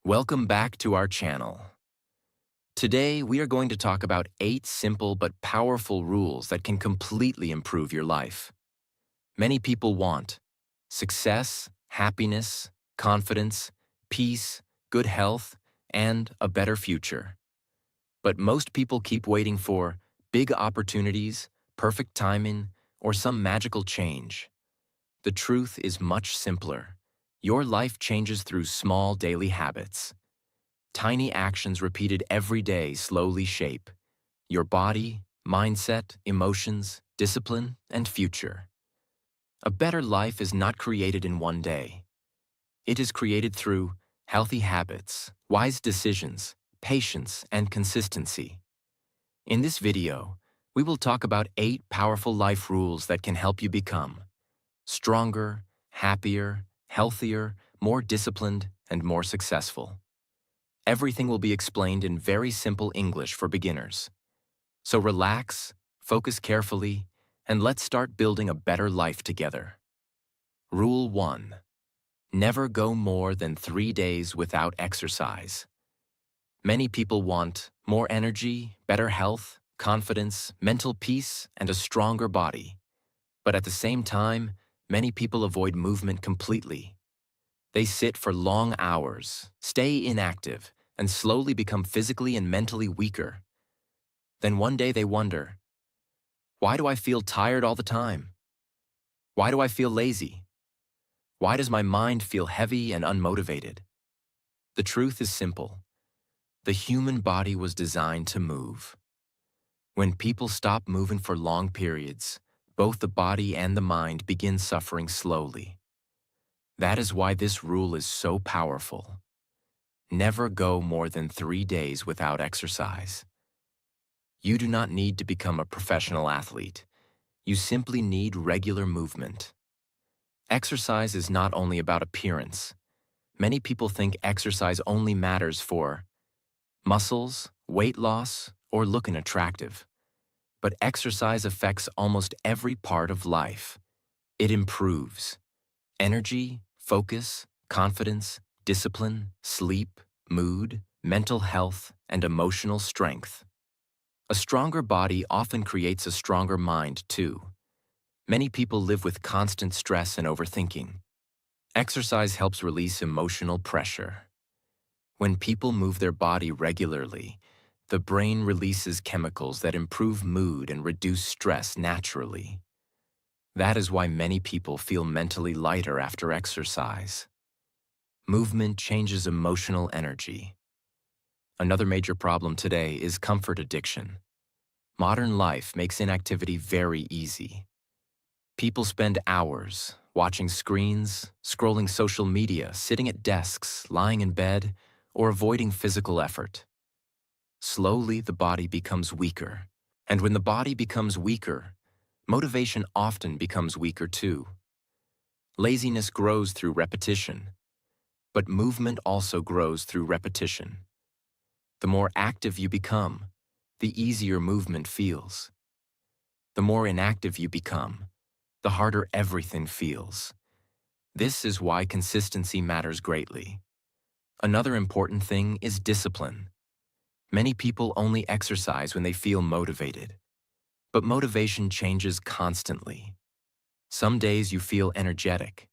Welcome back to our channel. Today, we are going to talk about 8 simple but powerful rules that can completely improve your life. Many people want success, happiness, confidence, peace, good health, and a better future. But most people keep waiting for big opportunities, perfect timing, or some magical change. The truth is much simpler. Your life changes through small daily habits. Tiny actions repeated every day slowly shape your body, mindset, emotions, discipline, and future. A better life is not created in one day. It is created through healthy habits, wise decisions, patience, and consistency. In this video, we will talk about 8 powerful life rules that can help you become stronger, happier, healthier, more disciplined, and more successful. Everything will be explained in very simple English for beginners. So relax, focus carefully, and let's start building a better life together. Rule 1. Never go more than 3 days without exercise. Many people want more energy, better health, confidence, mental peace, and a stronger body. But at the same time, many people avoid movement completely. They sit for long hours, stay inactive, and slowly become physically and mentally weaker. Then one day they wonder, why do I feel tired all the time? Why do I feel lazy? Why does my mind feel heavy and unmotivated? The truth is simple. The human body was designed to move. When people stop moving for long periods, both the body and the mind begin suffering slowly. That is why this rule is so powerful. Never go more than 3 days without exercise. You do not need to become a professional athlete. You simply need regular movement. Exercise is not only about appearance. Many people think exercise only matters for muscles, weight loss, or looking attractive. But exercise affects almost every part of life. It improves energy, focus, confidence, discipline, sleep, mood, mental health, and emotional strength. A stronger body often creates a stronger mind, too. Many people live with constant stress and overthinking. Exercise helps release emotional pressure. When people move their body regularly, the brain releases chemicals that improve mood and reduce stress naturally. That is why many people feel mentally lighter after exercise. Movement changes emotional energy. Another major problem today is comfort addiction. Modern life makes inactivity very easy. People spend hours watching screens, scrolling social media, sitting at desks, lying in bed, or avoiding physical effort. Slowly, the body becomes weaker. And when the body becomes weaker, motivation often becomes weaker too. Laziness grows through repetition, but movement also grows through repetition. The more active you become, the easier movement feels. The more inactive you become, the harder everything feels. This is why consistency matters greatly. Another important thing is discipline. Many people only exercise when they feel motivated. But motivation changes constantly. Some days you feel energetic.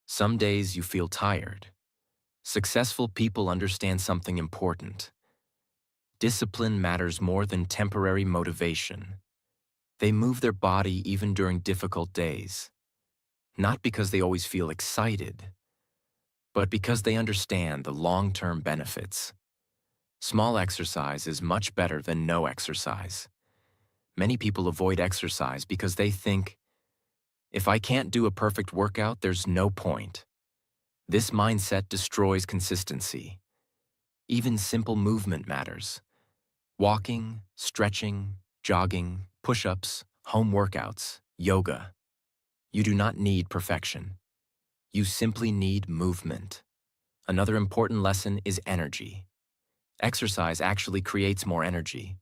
Some days you feel tired. Successful people understand something important. Discipline matters more than temporary motivation. They move their body even during difficult days. Not because they always feel excited, but because they understand the long-term benefits. Small exercise is much better than no exercise. Many people avoid exercise because they think, if I can't do a perfect workout, there's no point. This mindset destroys consistency. Even simple movement matters. Walking, stretching, jogging, push-ups, home workouts, yoga. You do not need perfection. You simply need movement. Another important lesson is energy. Exercise actually creates more energy.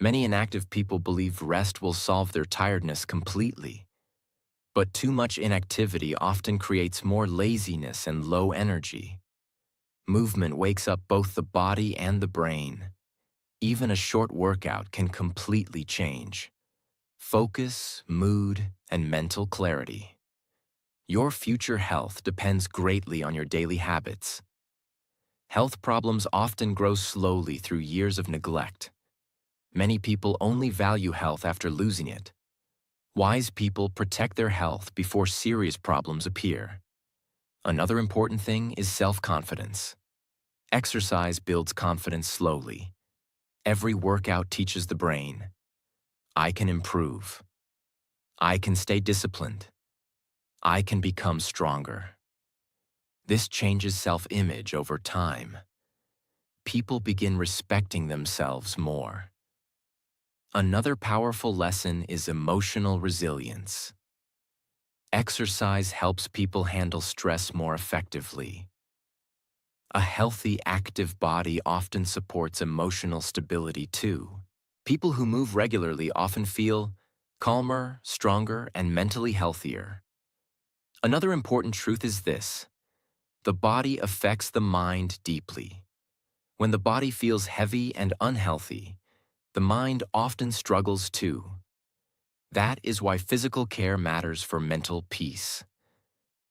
Many inactive people believe rest will solve their tiredness completely. But too much inactivity often creates more laziness and low energy. Movement wakes up both the body and the brain. Even a short workout can completely change focus, mood, and mental clarity. Your future health depends greatly on your daily habits. Health problems often grow slowly through years of neglect. Many people only value health after losing it. Wise people protect their health before serious problems appear. Another important thing is self-confidence. Exercise builds confidence slowly. Every workout teaches the brain, I can improve. I can stay disciplined. I can become stronger. This changes self-image over time. People begin respecting themselves more. Another powerful lesson is emotional resilience. Exercise helps people handle stress more effectively. A healthy, active body often supports emotional stability too. People who move regularly often feel calmer, stronger, and mentally healthier. Another important truth is this: the body affects the mind deeply. When the body feels heavy and unhealthy, the mind often struggles too. That is why physical care matters for mental peace.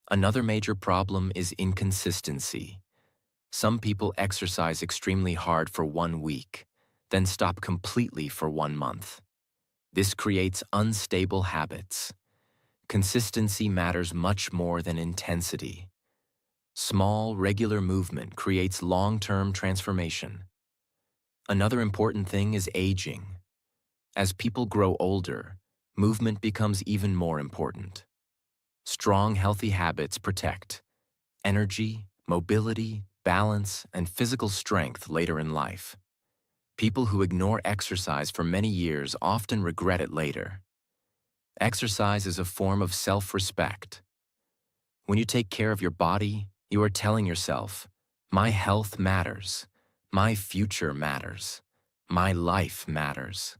Another major problem is inconsistency. Some people exercise extremely hard for 1 week, then stop completely for 1 month. This creates unstable habits. Consistency matters much more than intensity. Small, regular movement creates long-term transformation. Another important thing is aging. As people grow older, movement becomes even more important. Strong, healthy habits protect energy, mobility, balance, and physical strength later in life. People who ignore exercise for many years often regret it later. Exercise is a form of self-respect. When you take care of your body, you are telling yourself, my health matters, my future matters, my life matters.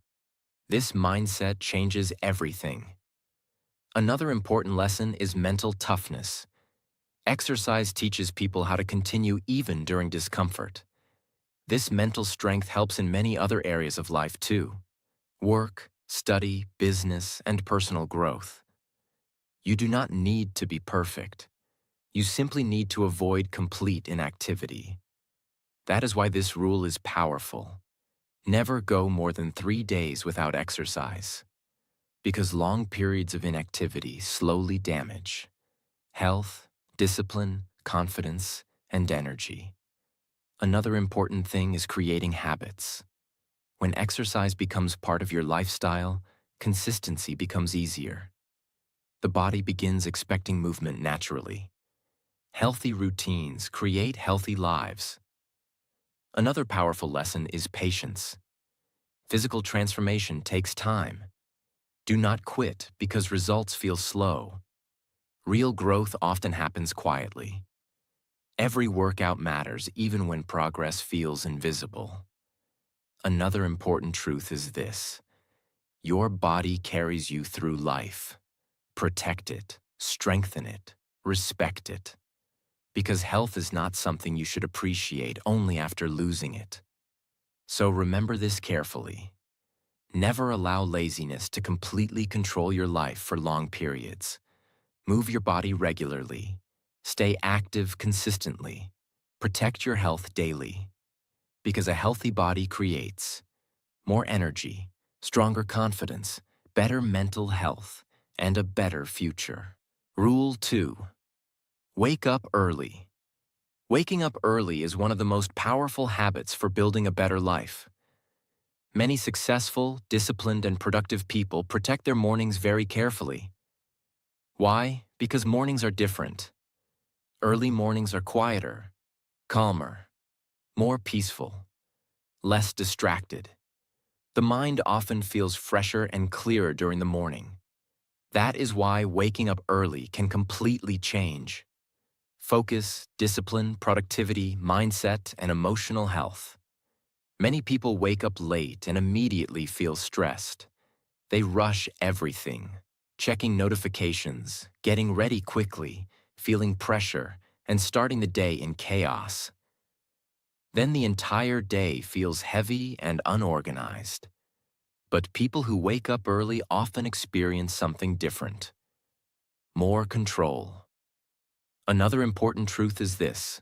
This mindset changes everything. Another important lesson is mental toughness. Exercise teaches people how to continue even during discomfort. This mental strength helps in many other areas of life too: work, study, business, and personal growth. You do not need to be perfect. You simply need to avoid complete inactivity. That is why this rule is powerful. Never go more than 3 days without exercise, because long periods of inactivity slowly damage health, discipline, confidence, and energy. Another important thing is creating habits. When exercise becomes part of your lifestyle, consistency becomes easier. The body begins expecting movement naturally. Healthy routines create healthy lives. Another powerful lesson is patience. Physical transformation takes time. Do not quit because results feel slow. Real growth often happens quietly. Every workout matters even when progress feels invisible. Another important truth is this: your body carries you through life. Protect it, strengthen it, respect it. Because health is not something you should appreciate only after losing it. So remember this carefully. Never allow laziness to completely control your life for long periods. Move your body regularly. Stay active consistently. Protect your health daily. Because a healthy body creates more energy, stronger confidence, better mental health, and a better future. Rule 2. Wake up early. Waking up early is one of the most powerful habits for building a better life. Many successful, disciplined, and productive people protect their mornings very carefully. Why? Because mornings are different. Early mornings are quieter, calmer, more peaceful, less distracted. The mind often feels fresher and clearer during the morning. That is why waking up early can completely change focus, discipline, productivity, mindset, and emotional health. Many people wake up late and immediately feel stressed. They rush everything, checking notifications, getting ready quickly, feeling pressure, and starting the day in chaos. Then the entire day feels heavy and unorganized. But people who wake up early often experience something different: more control. Another important truth is this: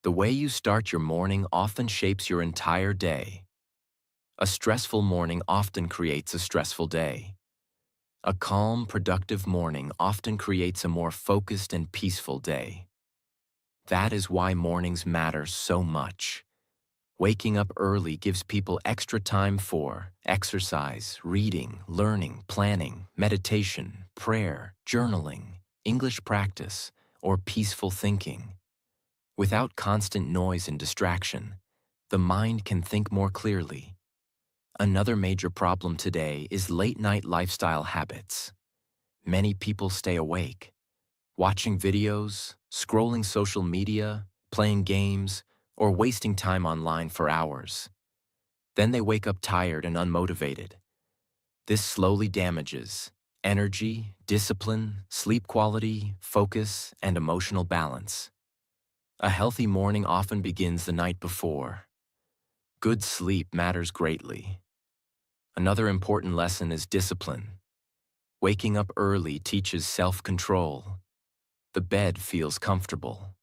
the way you start your morning often shapes your entire day. A stressful morning often creates a stressful day. A calm, productive morning often creates a more focused and peaceful day. That is why mornings matter so much. Waking up early gives people extra time for exercise, reading, learning, planning, meditation, prayer, journaling, English practice, or peaceful thinking. Without constant noise and distraction, the mind can think more clearly. Another major problem today is late-night lifestyle habits. Many people stay awake, watching videos, scrolling social media, playing games, or wasting time online for hours. Then they wake up tired and unmotivated. This slowly damages energy, discipline, sleep quality, focus, and emotional balance. A healthy morning often begins the night before. Good sleep matters greatly. Another important lesson is discipline. Waking up early teaches self-control. The bed feels comfortable.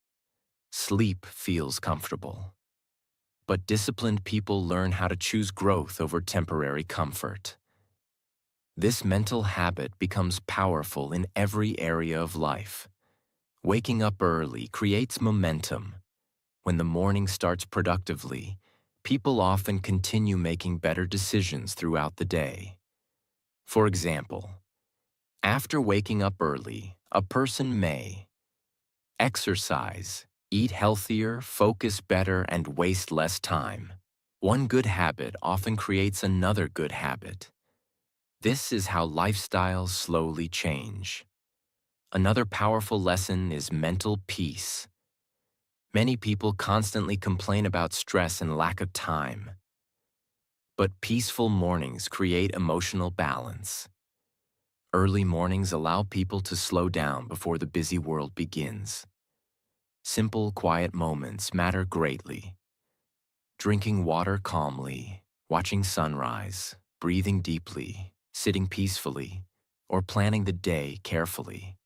Sleep feels comfortable. But disciplined people learn how to choose growth over temporary comfort. This mental habit becomes powerful in every area of life. Waking up early creates momentum. When the morning starts productively, people often continue making better decisions throughout the day. For example, after waking up early, a person may exercise, eat healthier, focus better, and waste less time. One good habit often creates another good habit. This is how lifestyles slowly change. Another powerful lesson is mental peace. Many people constantly complain about stress and lack of time. But peaceful mornings create emotional balance. Early mornings allow people to slow down before the busy world begins. Simple, quiet moments matter greatly. Drinking water calmly, watching sunrise, breathing deeply, sitting peacefully, or planning the day carefully.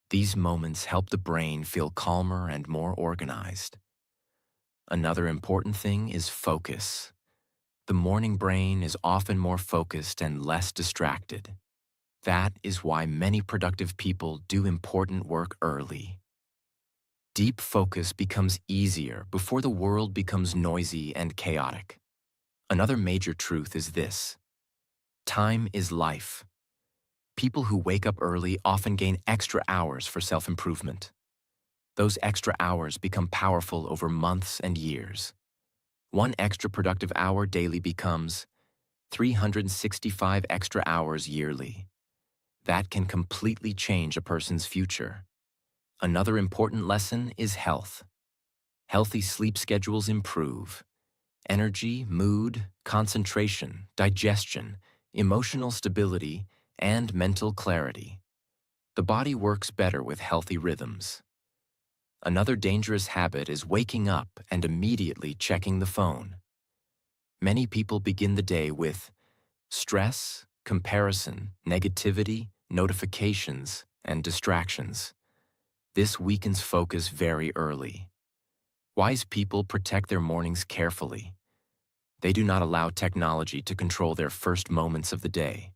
These moments help the brain feel calmer and more organized. Another important thing is focus. The morning brain is often more focused and less distracted. That is why many productive people do important work early. Deep focus becomes easier before the world becomes noisy and chaotic. Another major truth is this: time is life. People who wake up early often gain extra hours for self-improvement. Those extra hours become powerful over months and years. One extra productive hour daily becomes 365 extra hours yearly. That can completely change a person's future. Another important lesson is health. Healthy sleep schedules improve energy, mood, concentration, digestion, emotional stability, and mental clarity. The body works better with healthy rhythms. Another dangerous habit is waking up and immediately checking the phone. Many people begin the day with stress, comparison, negativity, notifications, and distractions. This weakens focus very early. Wise people protect their mornings carefully. They do not allow technology to control their first moments of the day.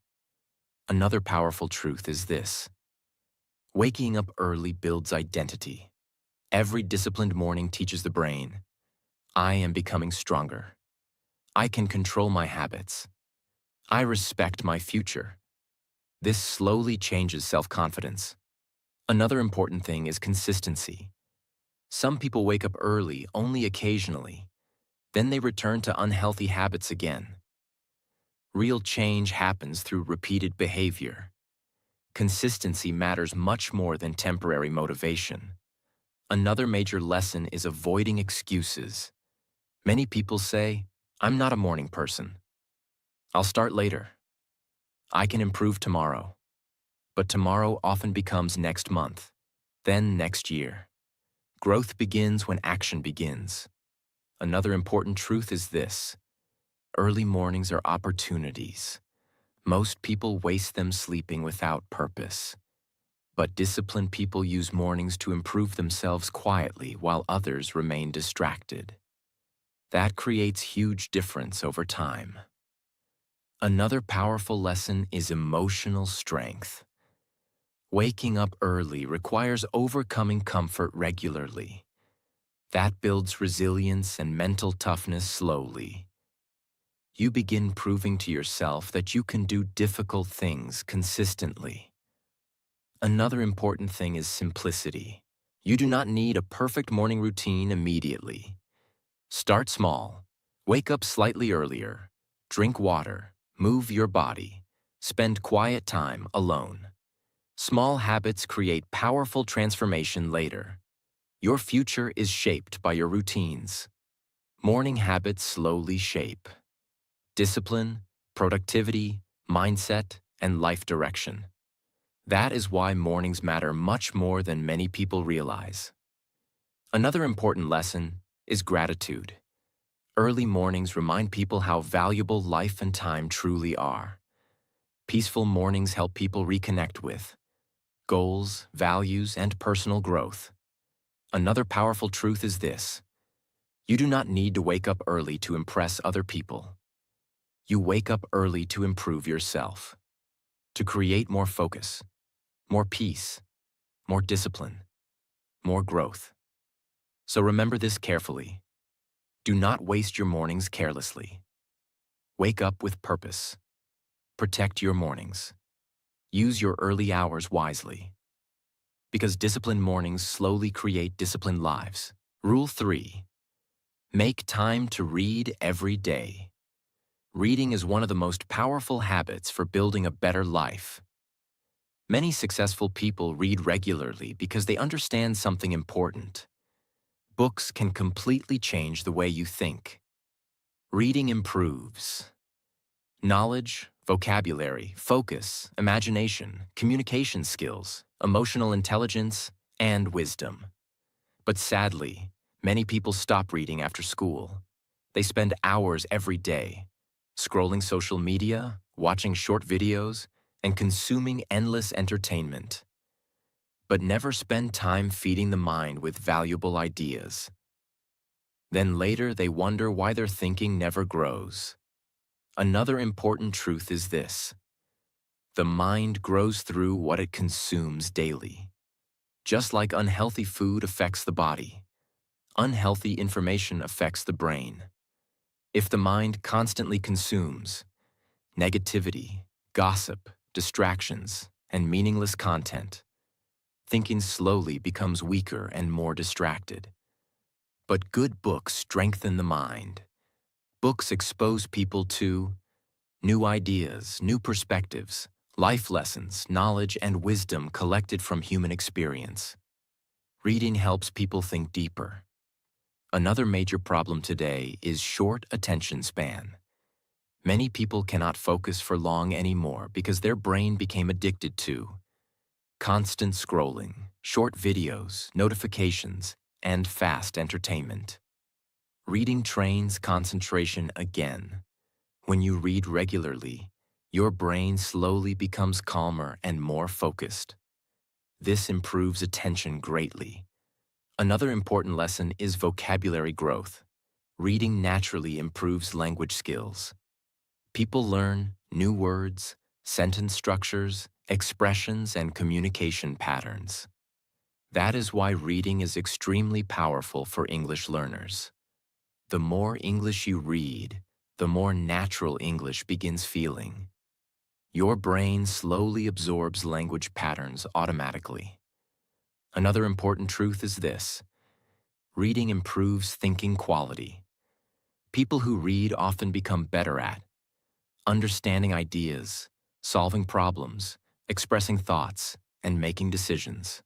Another powerful truth is this: waking up early builds identity. Every disciplined morning teaches the brain, I am becoming stronger. I can control my habits. I respect my future. This slowly changes self-confidence. Another important thing is consistency. Some people wake up early only occasionally. Then they return to unhealthy habits again. Real change happens through repeated behavior. Consistency matters much more than temporary motivation. Another major lesson is avoiding excuses. Many people say, I'm not a morning person. I'll start later. I can improve tomorrow. But tomorrow often becomes next month, then next year. Growth begins when action begins. Another important truth is this: early mornings are opportunities. Most people waste them sleeping without purpose. But disciplined people use mornings to improve themselves quietly while others remain distracted. That creates huge difference over time. Another powerful lesson is emotional strength. Waking up early requires overcoming comfort regularly. That builds resilience and mental toughness slowly. You begin proving to yourself that you can do difficult things consistently. Another important thing is simplicity. You do not need a perfect morning routine immediately. Start small. Wake up slightly earlier. Drink water. Move your body. Spend quiet time alone. Small habits create powerful transformation later. Your future is shaped by your routines. Morning habits slowly shape discipline, productivity, mindset, and life direction. That is why mornings matter much more than many people realize. Another important lesson is gratitude. Early mornings remind people how valuable life and time truly are. Peaceful mornings help people reconnect with goals, values, and personal growth. Another powerful truth is this: you do not need to wake up early to impress other people. You wake up early to improve yourself, to create more focus, more peace, more discipline, more growth. So remember this carefully. Do not waste your mornings carelessly. Wake up with purpose. Protect your mornings. Use your early hours wisely. Because disciplined mornings slowly create disciplined lives. Rule 3. Make time to read every day. Reading is one of the most powerful habits for building a better life. Many successful people read regularly because they understand something important. Books can completely change the way you think. Reading improves knowledge, vocabulary, focus, imagination, communication skills, emotional intelligence, and wisdom. But sadly, many people stop reading after school. They spend hours every day, scrolling social media, watching short videos, and consuming endless entertainment. But never spend time feeding the mind with valuable ideas. Then later they wonder why their thinking never grows. Another important truth is this: the mind grows through what it consumes daily. Just like unhealthy food affects the body, unhealthy information affects the brain. If the mind constantly consumes negativity, gossip, distractions, and meaningless content, thinking slowly becomes weaker and more distracted. But good books strengthen the mind. Books expose people to new ideas, new perspectives, life lessons, knowledge, and wisdom collected from human experience. Reading helps people think deeper. Another major problem today is short attention span. Many people cannot focus for long anymore because their brain became addicted to constant scrolling, short videos, notifications, and fast entertainment. Reading trains concentration again. When you read regularly, your brain slowly becomes calmer and more focused. This improves attention greatly. Another important lesson is vocabulary growth. Reading naturally improves language skills. People learn new words, sentence structures, expressions, and communication patterns. That is why reading is extremely powerful for English learners. The more English you read, the more natural English begins feeling. Your brain slowly absorbs language patterns automatically. Another important truth is this: reading improves thinking quality. People who read often become better at understanding ideas, solving problems, expressing thoughts, and making decisions.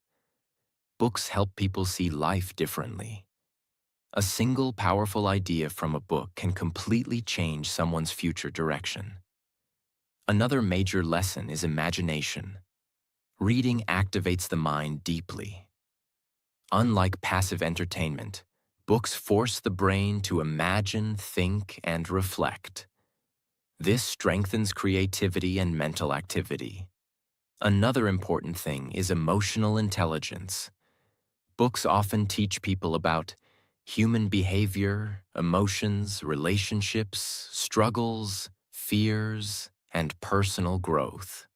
Books help people see life differently. A single powerful idea from a book can completely change someone's future direction. Another major lesson is imagination. Reading activates the mind deeply. Unlike passive entertainment, Books force the brain to imagine, think, and reflect. This strengthens creativity and mental activity. Another important thing is emotional intelligence. Books often teach people about human behavior, emotions, relationships, struggles, fears, and personal growth.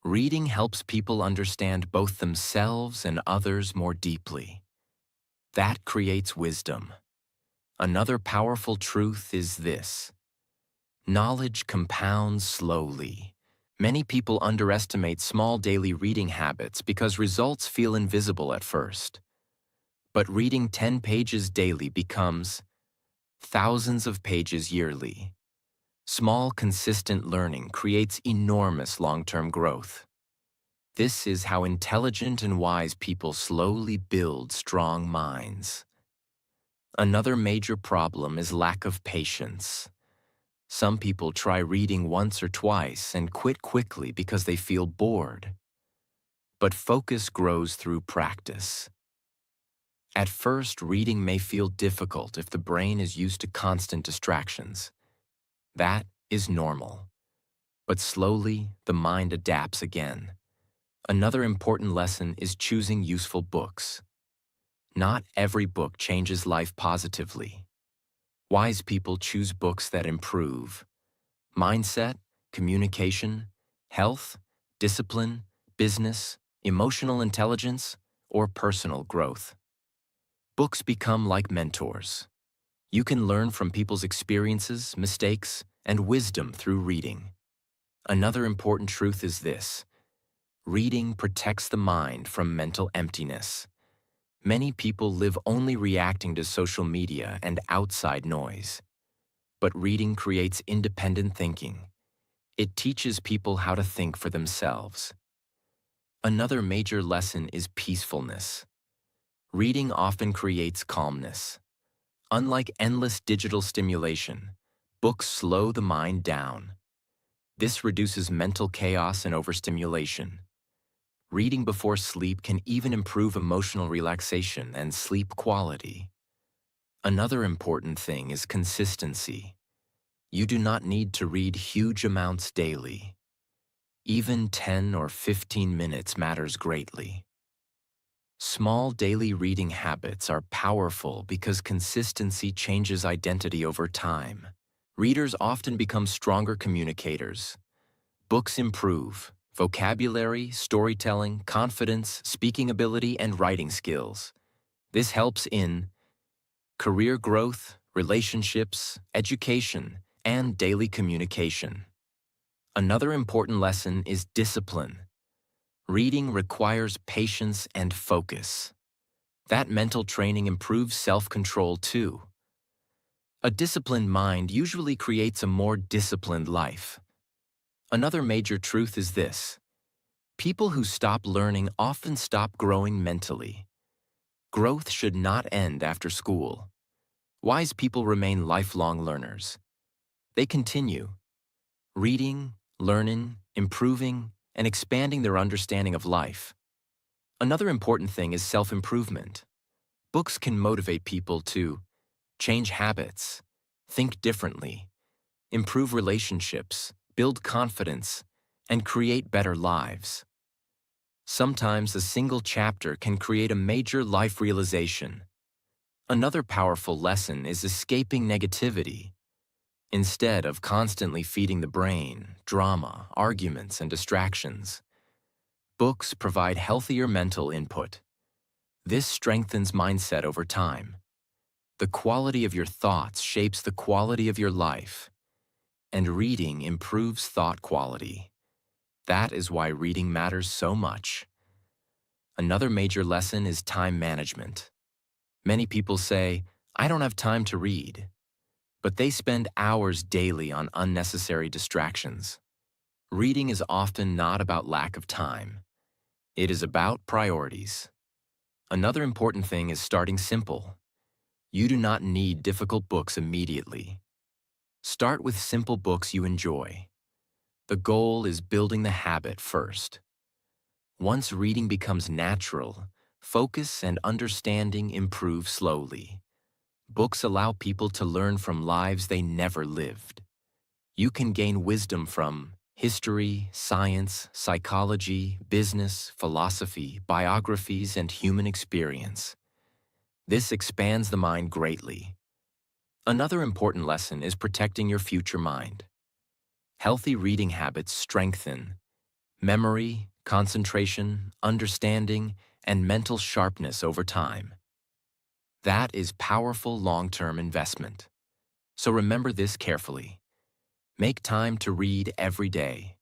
Reading helps people understand both themselves and others more deeply. That creates wisdom. Another powerful truth is this: knowledge compounds slowly. Many people underestimate small daily reading habits because results feel invisible at first. But reading 10 pages daily becomes thousands of pages yearly. Small, consistent learning creates enormous long-term growth. This is how intelligent and wise people slowly build strong minds. Another major problem is lack of patience. Some people try reading once or twice and quit quickly because they feel bored. But focus grows through practice. At first, reading may feel difficult if the brain is used to constant distractions. That is normal. But slowly, the mind adapts again. Another important lesson is choosing useful books. Not every book changes life positively. Wise people choose books that improve mindset, communication, health, discipline, business, emotional intelligence, or personal growth. Books become like mentors. You can learn from people's experiences, mistakes, and wisdom through reading. Another important truth is this: reading protects the mind from mental emptiness. Many people live only reacting to social media and outside noise. But reading creates independent thinking. It teaches people how to think for themselves. Another major lesson is peacefulness. Reading often creates calmness. Unlike endless digital stimulation, books slow the mind down. This reduces mental chaos and overstimulation. Reading before sleep can even improve emotional relaxation and sleep quality. Another important thing is consistency. You do not need to read huge amounts daily. Even 10 or 15 minutes matters greatly. Small daily reading habits are powerful because consistency changes identity over time. Readers often become stronger communicators. Books improve vocabulary, storytelling, confidence, speaking ability, and writing skills. This helps in career growth, relationships, education, and daily communication. Another important lesson is discipline. Reading requires patience and focus. That mental training improves self-control too. A disciplined mind usually creates a more disciplined life. Another major truth is this: people who stop learning often stop growing mentally. Growth should not end after school. Wise people remain lifelong learners. They continue reading, learning, improving, and expanding their understanding of life. Another important thing is self-improvement. Books can motivate people to change habits, think differently, improve relationships, build confidence, and create better lives. Sometimes a single chapter can create a major life realization. Another powerful lesson is escaping negativity. Instead of constantly feeding the brain, drama, arguments, and distractions, books provide healthier mental input. This strengthens mindset over time. The quality of your thoughts shapes the quality of your life, and reading improves thought quality. That is why reading matters so much. Another major lesson is time management. Many people say, "I don't have time to read," but they spend hours daily on unnecessary distractions. Reading is often not about lack of time. It is about priorities. Another important thing is starting simple. You do not need difficult books immediately. Start with simple books you enjoy. The goal is building the habit first. Once reading becomes natural, Focus and understanding improve slowly. Books allow people to learn from lives they never lived. You can gain wisdom from history, science, psychology, business, philosophy, biographies, and human experience. This expands the mind greatly. Another important lesson is protecting your future mind. Healthy reading habits strengthen memory, concentration, understanding, and mental sharpness over time. That is powerful long-term investment. So remember this carefully. Make time to read every day.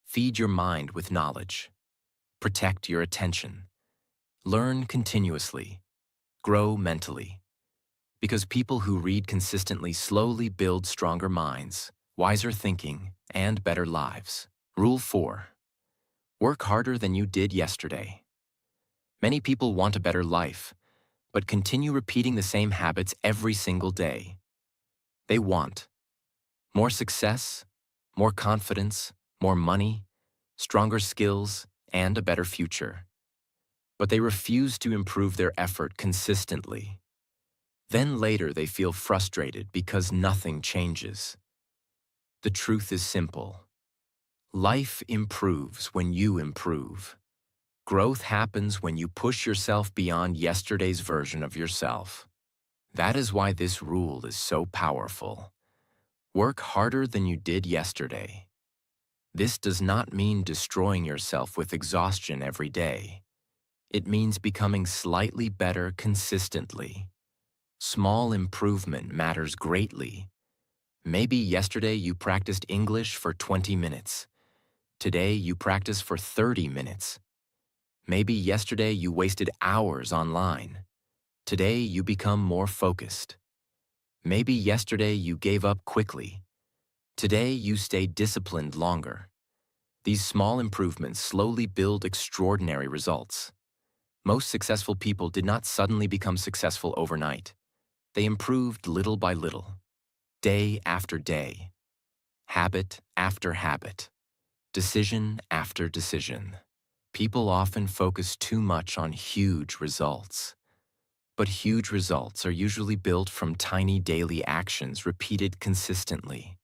Feed your mind with knowledge. Protect your attention. Learn continuously. Grow mentally. Because people who read consistently slowly build stronger minds, wiser thinking, and better lives. Rule 4. Work harder than you did yesterday. Many people want a better life, but continue repeating the same habits every single day. They want more success, more confidence, more money, stronger skills, and a better future. But they refuse to improve their effort consistently. Then later they feel frustrated because nothing changes. The truth is simple. Life improves when you improve. Growth happens when you push yourself beyond yesterday's version of yourself. That is why this rule is so powerful. Work harder than you did yesterday. This does not mean destroying yourself with exhaustion every day. It means becoming slightly better consistently. Small improvement matters greatly. Maybe yesterday you practiced English for 20 minutes. Today you practice for 30 minutes. Maybe yesterday you wasted hours online. Today you become more focused. Maybe yesterday you gave up quickly. Today you stay disciplined longer. These small improvements slowly build extraordinary results. Most successful people did not suddenly become successful overnight. They improved little by little, day after day, habit after habit, decision after decision. People often focus too much on huge results. But huge results are usually built from tiny daily actions repeated consistently.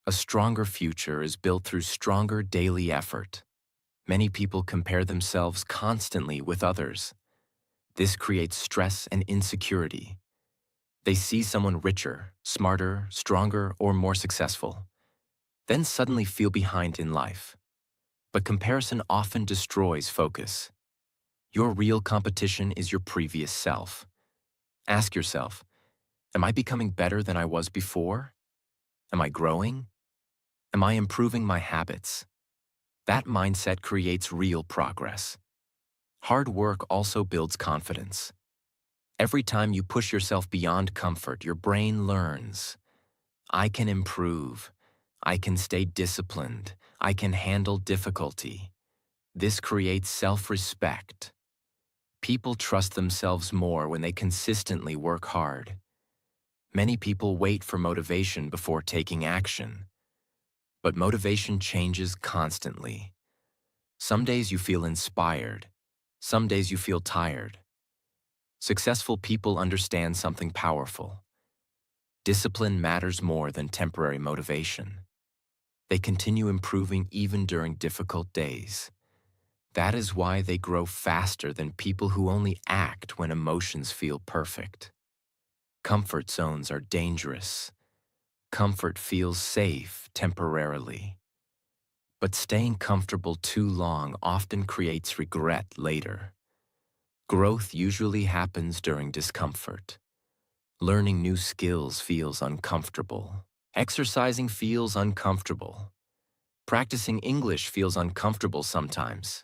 A stronger future is built through stronger daily effort. Many people compare themselves constantly with others. This creates stress and insecurity. They see someone richer, smarter, stronger, or more successful, then suddenly feel behind in life. But comparison often destroys focus. Your real competition is your previous self. Ask yourself, am I becoming better than I was before? Am I growing? Am I improving my habits? That mindset creates real progress. Hard work also builds confidence. Every time you push yourself beyond comfort, your brain learns. I can improve. I can stay disciplined. I can handle difficulty. This creates self-respect. People trust themselves more when they consistently work hard. Many people wait for motivation before taking action. But motivation changes constantly. Some days you feel inspired. Some days you feel tired. Successful people understand something powerful. Discipline matters more than temporary motivation. They continue improving even during difficult days. That is why they grow faster than people who only act when emotions feel perfect. Comfort zones are dangerous. Comfort feels safe temporarily. But staying comfortable too long often creates regret later. Growth usually happens during discomfort. Learning new skills feels uncomfortable. Exercising feels uncomfortable. Practicing English feels uncomfortable sometimes.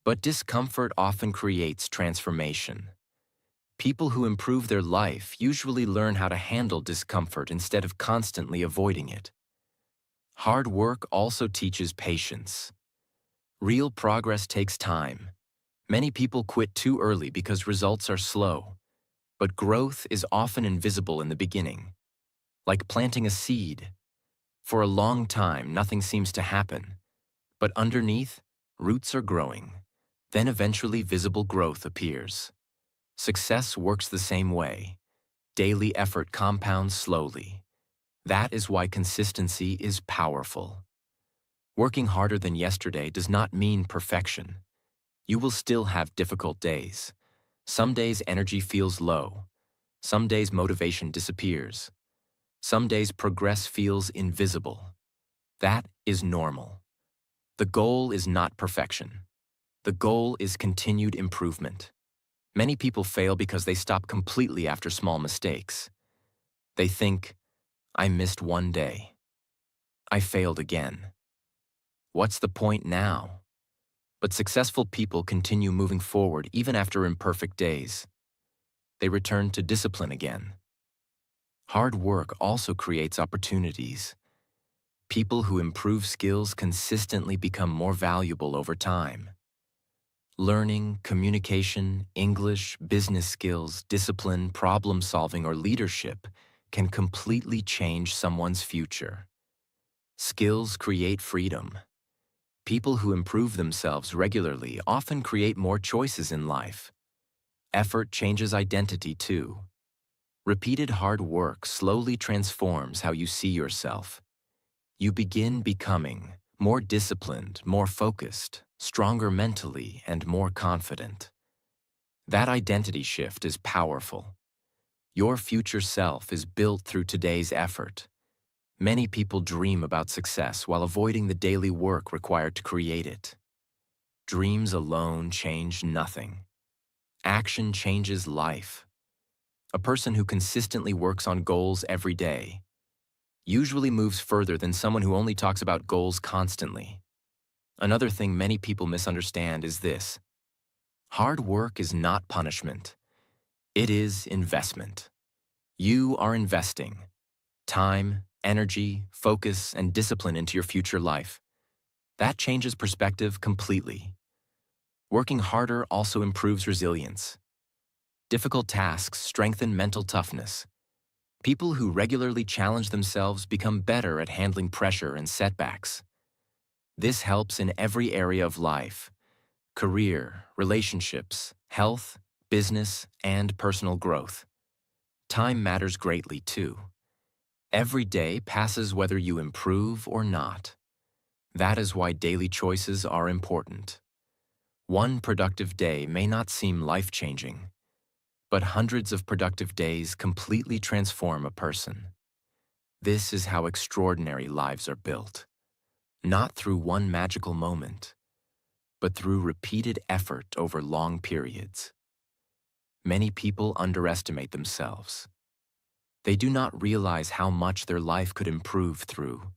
But discomfort often creates transformation. People who improve their life usually learn how to handle discomfort instead of constantly avoiding it. Hard work also teaches patience. Real progress takes time. Many people quit too early because results are slow. But growth is often invisible in the beginning. Like planting a seed. For a long time, nothing seems to happen. But underneath, roots are growing. Then eventually visible growth appears. Success works the same way. Daily effort compounds slowly. That is why consistency is powerful. Working harder than yesterday does not mean perfection. You will still have difficult days. Some days energy feels low. Some days motivation disappears. Some days progress feels invisible. That is normal. The goal is not perfection. The goal is continued improvement. Many people fail because they stop completely after small mistakes. They think, I missed one day. I failed again. What's the point now? But successful people continue moving forward even after imperfect days. They return to discipline again. Hard work also creates opportunities. People who improve skills consistently become more valuable over time. Learning, communication, English, business skills, discipline, problem-solving, or leadership can completely change someone's future. Skills create freedom. People who improve themselves regularly often create more choices in life. Effort changes identity too. Repeated hard work slowly transforms how you see yourself. You begin becoming more disciplined, more focused, stronger mentally, and more confident. That identity shift is powerful. Your future self is built through today's effort. Many people dream about success while avoiding the daily work required to create it. Dreams alone change nothing. Action changes life. A person who consistently works on goals every day usually moves further than someone who only talks about goals constantly. Another thing many people misunderstand is this: hard work is not punishment. It is investment. You are investing time, energy, focus, and discipline into your future life. That changes perspective completely. Working harder also improves resilience. Difficult tasks strengthen mental toughness. People who regularly challenge themselves become better at handling pressure and setbacks. This helps in every area of life: career, relationships, health, business, and personal growth. Time matters greatly too. Every day passes whether you improve or not. That is why daily choices are important. One productive day may not seem life-changing, but hundreds of productive days completely transform a person. This is how extraordinary lives are built. Not through one magical moment, but through repeated effort over long periods. Many people underestimate themselves. They do not realize how much their life could improve through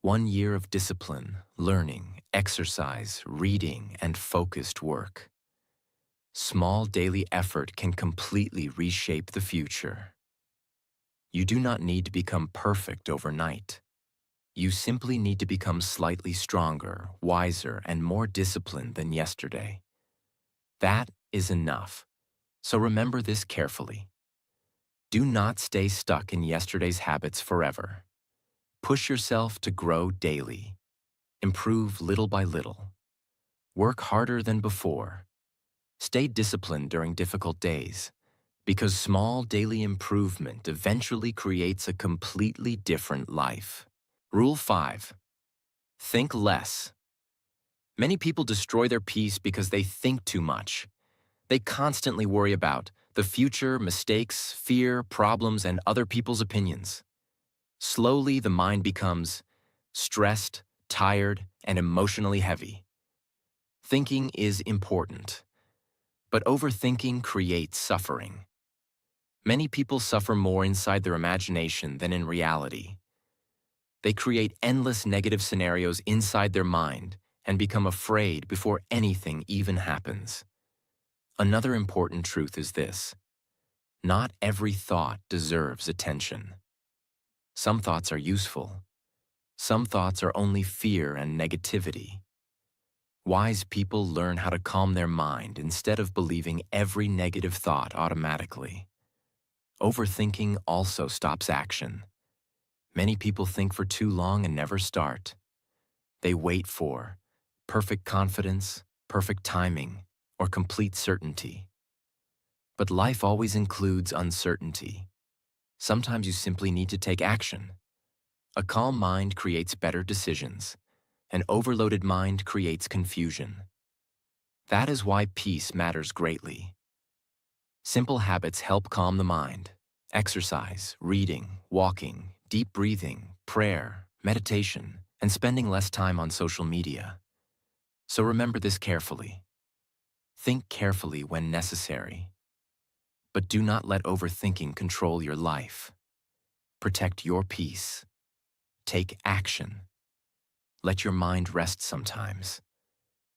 1 year of discipline, learning, exercise, reading, and focused work. Small daily effort can completely reshape the future. You do not need to become perfect overnight. You simply need to become slightly stronger, wiser, and more disciplined than yesterday. That is enough. So remember this carefully. Do not stay stuck in yesterday's habits forever. Push yourself to grow daily. Improve little by little. Work harder than before. Stay disciplined during difficult days, because small daily improvement eventually creates a completely different life. Rule 5. Think less. Many people destroy their peace because they think too much. They constantly worry about the future, mistakes, fear, problems, and other people's opinions. Slowly, the mind becomes stressed, tired, and emotionally heavy. Thinking is important, but overthinking creates suffering. Many people suffer more inside their imagination than in reality. They create endless negative scenarios inside their mind and become afraid before anything even happens. Another important truth is this: not every thought deserves attention. Some thoughts are useful. Some thoughts are only fear and negativity. Wise people learn how to calm their mind instead of believing every negative thought automatically. Overthinking also stops action. Many people think for too long and never start. They wait for perfect confidence, perfect timing, or complete certainty. But life always includes uncertainty. Sometimes you simply need to take action. A calm mind creates better decisions. An overloaded mind creates confusion. That is why peace matters greatly. Simple habits help calm the mind. Exercise, reading, walking, deep breathing, prayer, meditation, and spending less time on social media. So remember this carefully. Think carefully when necessary. But do not let overthinking control your life. Protect your peace. Take action. Let your mind rest sometimes,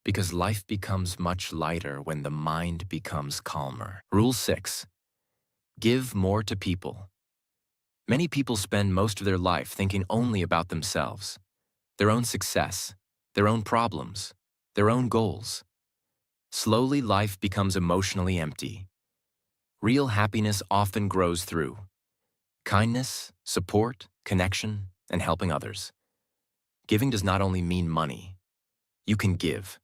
because life becomes much lighter when the mind becomes calmer. Rule 6. Give more to people. Many people spend most of their life thinking only about themselves, their own success, their own problems, their own goals. Slowly, life becomes emotionally empty. Real happiness often grows through kindness, support, connection, and helping others. Giving does not only mean money. You can give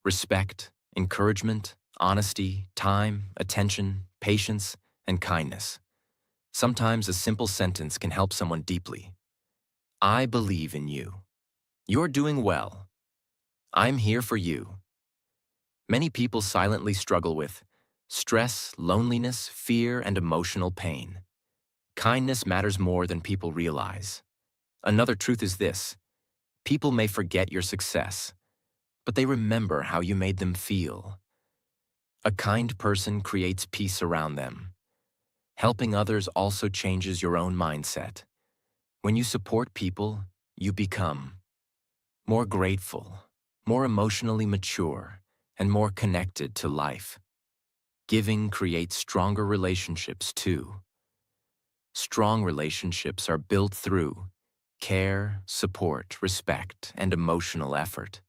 respect, encouragement, honesty, time, attention, patience, and kindness. Sometimes a simple sentence can help someone deeply. I believe in you. You're doing well. I'm here for you. Many people silently struggle with stress, loneliness, fear, and emotional pain. Kindness matters more than people realize. Another truth is this: people may forget your success, but they remember how you made them feel. A kind person creates peace around them. Helping others also changes your own mindset. When you support people, you become more grateful, more emotionally mature, and more connected to life. Giving creates stronger relationships too. Strong relationships are built through care, support, respect, and emotional effort.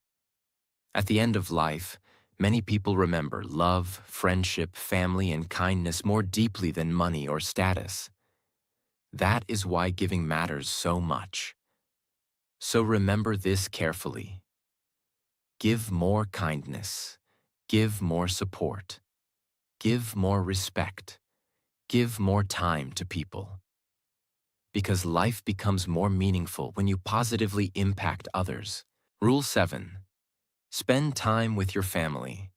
At the end of life, many people remember love, friendship, family, and kindness more deeply than money or status. That is why giving matters so much. So remember this carefully. Give more kindness. Give more support. Give more respect. Give more time to people. Because life becomes more meaningful when you positively impact others. Rule 7. Spend time with your family.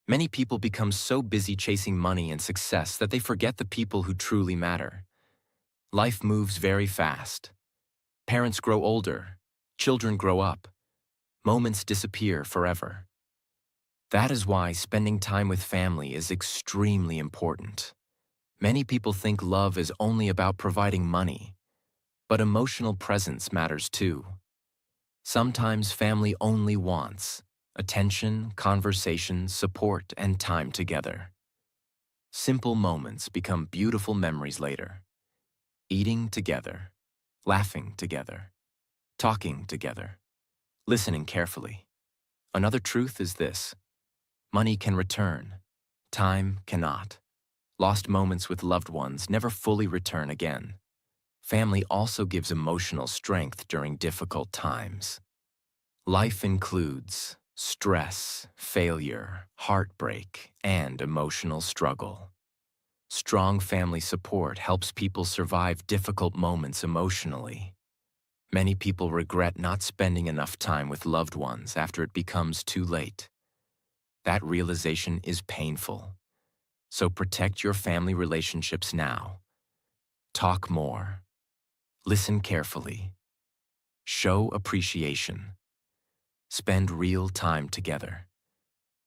Many people become so busy chasing money and success that they forget the people who truly matter. Life moves very fast. Parents grow older. Children grow up. Moments disappear forever. That is why spending time with family is extremely important. Many people think love is only about providing money, but emotional presence matters too. Sometimes family only wants attention, conversation, support, and time together. Simple moments become beautiful memories later. Eating together, laughing together, talking together, listening carefully. Another truth is this: money can return, time cannot. Lost moments with loved ones never fully return again. Family also gives emotional strength during difficult times. Life includes stress, failure, heartbreak, and emotional struggle. Strong family support helps people survive difficult moments emotionally. Many people regret not spending enough time with loved ones after it becomes too late. That realization is painful. So protect your family relationships now. Talk more. Listen carefully. Show appreciation. Spend real time together.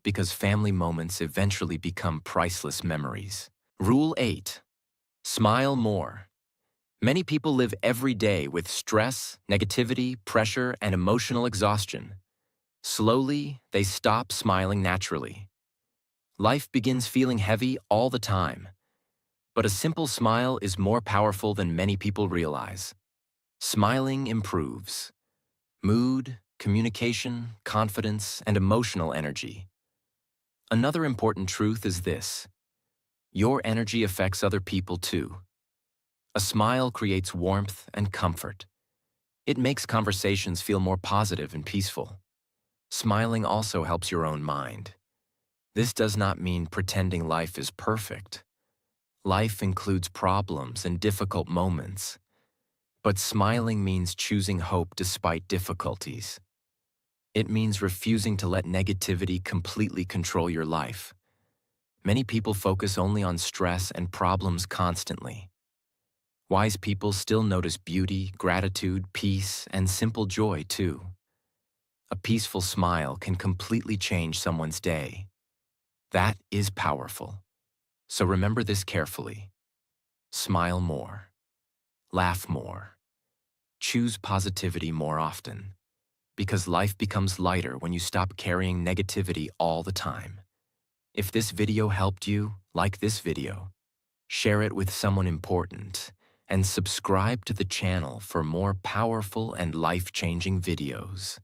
Because family moments eventually become priceless memories. Rule 8. Smile more. Many people live every day with stress, negativity, pressure, and emotional exhaustion. Slowly, they stop smiling naturally. Life begins feeling heavy all the time. But a simple smile is more powerful than many people realize. Smiling improves mood, communication, confidence, and emotional energy. Another important truth is this: your energy affects other people too. A smile creates warmth and comfort. It makes conversations feel more positive and peaceful. Smiling also helps your own mind. This does not mean pretending life is perfect. Life includes problems and difficult moments. But smiling means choosing hope despite difficulties. It means refusing to let negativity completely control your life. Many people focus only on stress and problems constantly. Wise people still notice beauty, gratitude, peace, and simple joy too. A peaceful smile can completely change someone's day. That is powerful. So remember this carefully. Smile more. Laugh more. Choose positivity more often. Because life becomes lighter when you stop carrying negativity all the time. If this video helped you, like this video, share it with someone important, and subscribe to the channel for more powerful and life-changing videos.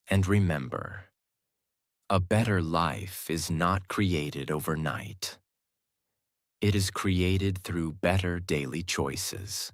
And remember, a better life is not created overnight. It is created through better daily choices.